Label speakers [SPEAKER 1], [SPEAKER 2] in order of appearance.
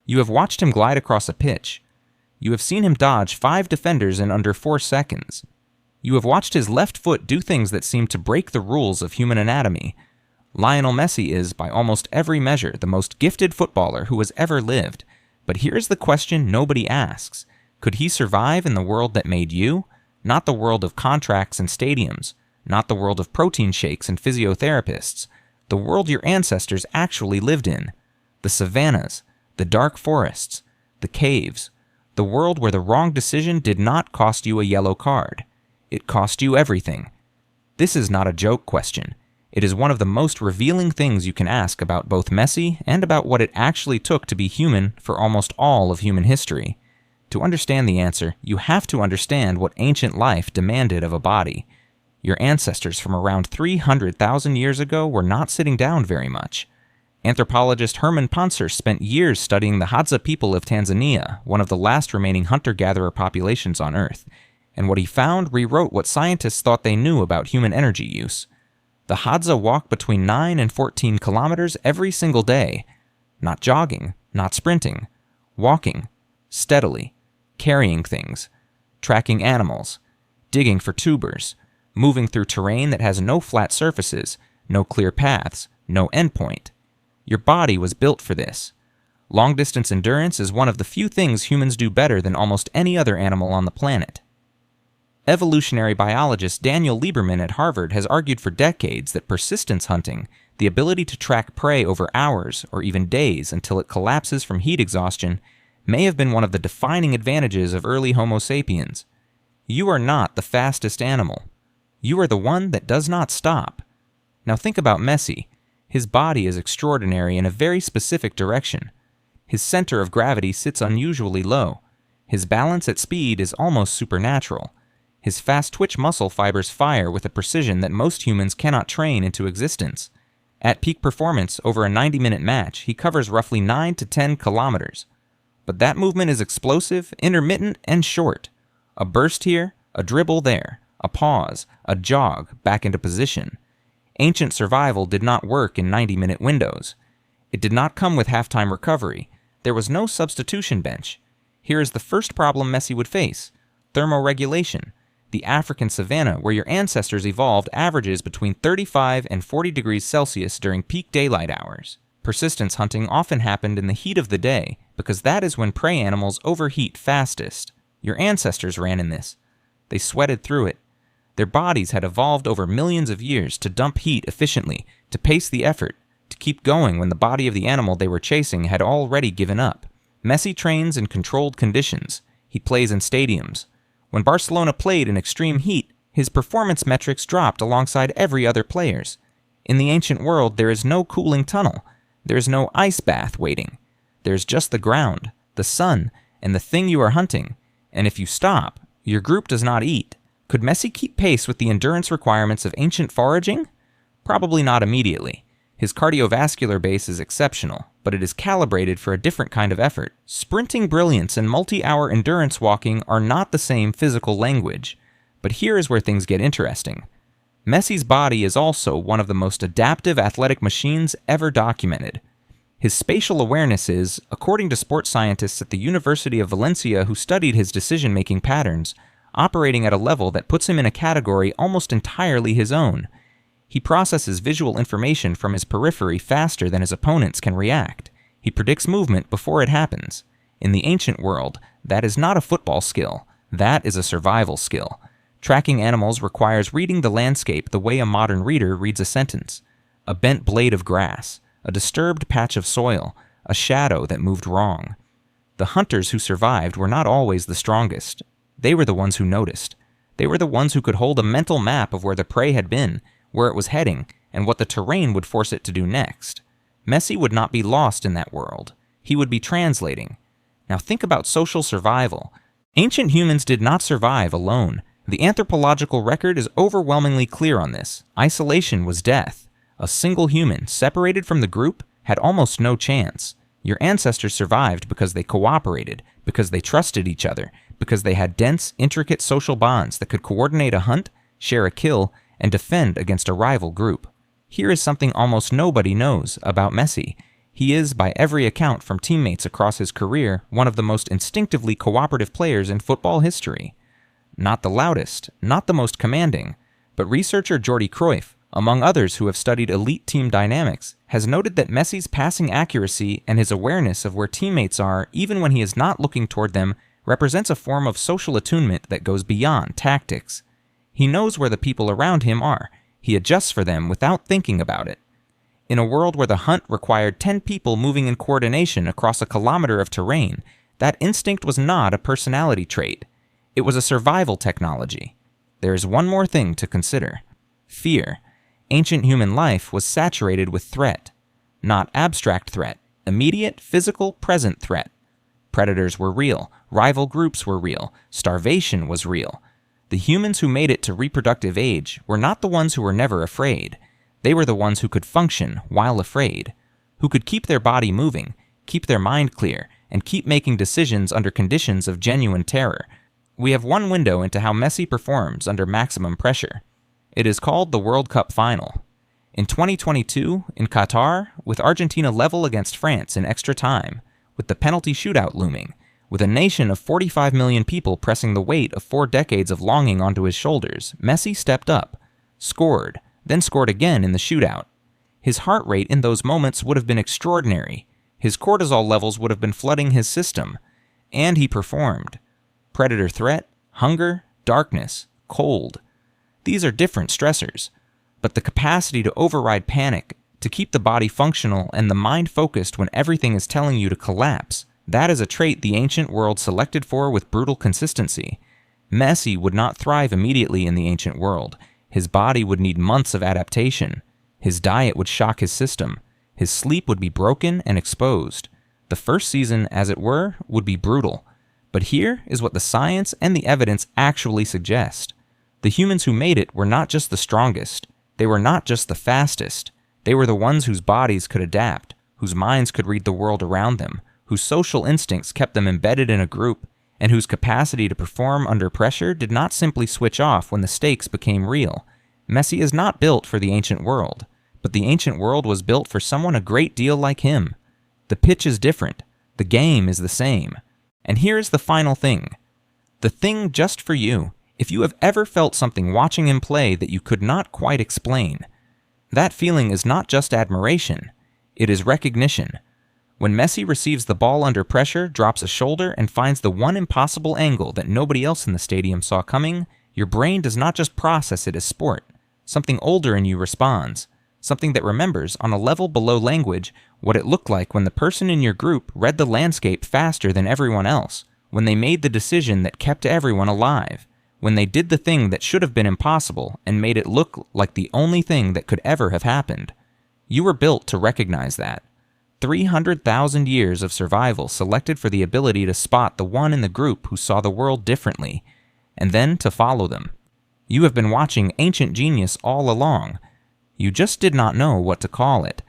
[SPEAKER 1] You have watched him glide across a pitch. You have seen him dodge 5 defenders in under 4 seconds. You have watched his left foot do things that seem to break the rules of human anatomy. Lionel Messi is, by almost every measure, the most gifted footballer who has ever lived. But here's the question nobody asks. Could he survive in the world that made you? Not the world of contracts and stadiums. Not the world of protein shakes and physiotherapists. The world your ancestors actually lived in. The savannas, the dark forests, the caves. The world where the wrong decision did not cost you a yellow card. It cost you everything. This is not a joke question. It is one of the most revealing things you can ask about both Messi and about what it actually took to be human for almost all of human history. To understand the answer, you have to understand what ancient life demanded of a body. Your ancestors from around 300,000 years ago were not sitting down very much. Anthropologist Herman Poncer spent years studying the Hadza people of Tanzania, one of the last remaining hunter-gatherer populations on Earth, and what he found rewrote what scientists thought they knew about human energy use. The Hadza walk between 9 and 14 kilometers every single day. Not jogging, not sprinting. Walking, steadily, carrying things, tracking animals, digging for tubers, moving through terrain that has no flat surfaces, no clear paths, no endpoint. Your body was built for this. Long-distance endurance is one of the few things humans do better than almost any other animal on the planet. Evolutionary biologist Daniel Lieberman at Harvard has argued for decades that persistence hunting, the ability to track prey over hours or even days until it collapses from heat exhaustion, may have been one of the defining advantages of early Homo sapiens. You are not the fastest animal. You are the one that does not stop. Now think about Messi. His body is extraordinary in a very specific direction. His center of gravity sits unusually low. His balance at speed is almost supernatural. His fast twitch muscle fibers fire with a precision that most humans cannot train into existence. At peak performance, over a 90-minute match, he covers roughly 9 to 10 kilometers. But that movement is explosive, intermittent, and short. A burst here, a dribble there, a pause, a jog, back into position. Ancient survival did not work in 90-minute windows. It did not come with halftime recovery. There was no substitution bench. Here is the first problem Messi would face: thermoregulation. The African savannah, where your ancestors evolved, averages between 35 and 40 degrees Celsius during peak daylight hours. Persistence hunting often happened in the heat of the day, because that is when prey animals overheat fastest. Your ancestors ran in this. They sweated through it. Their bodies had evolved over millions of years to dump heat efficiently, to pace the effort, to keep going when the body of the animal they were chasing had already given up. Messi trains in controlled conditions. He plays in stadiums. When Barcelona played in extreme heat, his performance metrics dropped alongside every other player's. In the ancient world, there is no cooling tunnel. There is no ice bath waiting. There is just the ground, the sun, and the thing you are hunting. And if you stop, your group does not eat. Could Messi keep pace with the endurance requirements of ancient foraging? Probably not immediately. His cardiovascular base is exceptional, but it is calibrated for a different kind of effort. Sprinting brilliance and multi-hour endurance walking are not the same physical language. But here is where things get interesting. Messi's body is also one of the most adaptive athletic machines ever documented. His spatial awareness is, according to sports scientists at the University of Valencia who studied his decision-making patterns, operating at a level that puts him in a category almost entirely his own. He processes visual information from his periphery faster than his opponents can react. He predicts movement before it happens. In the ancient world, that is not a football skill. That is a survival skill. Tracking animals requires reading the landscape the way a modern reader reads a sentence. A bent blade of grass, a disturbed patch of soil, a shadow that moved wrong. The hunters who survived were not always the strongest. They were the ones who noticed. They were the ones who could hold a mental map of where the prey had been, where it was heading, and what the terrain would force it to do next. Messi would not be lost in that world. He would be translating. Now think about social survival. Ancient humans did not survive alone. The anthropological record is overwhelmingly clear on this. Isolation was death. A single human, separated from the group, had almost no chance. Your ancestors survived because they cooperated, because they trusted each other, because they had dense, intricate social bonds that could coordinate a hunt, share a kill, and defend against a rival group. Here is something almost nobody knows about Messi. He is, by every account from teammates across his career, one of the most instinctively cooperative players in football history. Not the loudest, not the most commanding, but researcher Jordi Cruyff, among others who have studied elite team dynamics, has noted that Messi's passing accuracy and his awareness of where teammates are even when he is not looking toward them represents a form of social attunement that goes beyond tactics. He knows where the people around him are. He adjusts for them without thinking about it. In a world where the hunt required 10 people moving in coordination across a kilometer of terrain, that instinct was not a personality trait. It was a survival technology. There is one more thing to consider. Fear. Ancient human life was saturated with threat. Not abstract threat, immediate, physical, present threat. Predators were real, rival groups were real, starvation was real. The humans who made it to reproductive age were not the ones who were never afraid. They were the ones who could function while afraid, who could keep their body moving, keep their mind clear, and keep making decisions under conditions of genuine terror. We have one window into how Messi performs under maximum pressure. It is called the World Cup Final. In 2022, in Qatar, with Argentina level against France in extra time, with the penalty shootout looming, with a nation of 45 million people pressing the weight of 4 decades of longing onto his shoulders, Messi stepped up, scored, then scored again in the shootout. His heart rate in those moments would have been extraordinary. His cortisol levels would have been flooding his system. And he performed. Predator threat, hunger, darkness, cold. These are different stressors. But the capacity to override panic, to keep the body functional and the mind focused when everything is telling you to collapse, that is a trait the ancient world selected for with brutal consistency. Messi would not thrive immediately in the ancient world. His body would need months of adaptation. His diet would shock his system. His sleep would be broken and exposed. The first season, as it were, would be brutal. But here is what the science and the evidence actually suggest. The humans who made it were not just the strongest. They were not just the fastest. They were the ones whose bodies could adapt, whose minds could read the world around them, whose social instincts kept them embedded in a group, and whose capacity to perform under pressure did not simply switch off when the stakes became real. Messi is not built for the ancient world, but the ancient world was built for someone a great deal like him. The pitch is different. The game is the same. And here's the final thing. The thing just for you. If you have ever felt something watching him play that you could not quite explain, that feeling is not just admiration. It is recognition. When Messi receives the ball under pressure, drops a shoulder, and finds the one impossible angle that nobody else in the stadium saw coming, your brain does not just process it as sport. Something older in you responds. Something that remembers, on a level below language, what it looked like when the person in your group read the landscape faster than everyone else, when they made the decision that kept everyone alive, when they did the thing that should have been impossible and made it look like the only thing that could ever have happened. You were built to recognize that. 300,000 years of survival selected for the ability to spot the one in the group who saw the world differently, and then to follow them. You have been watching ancient genius all along. You just did not know what to call it.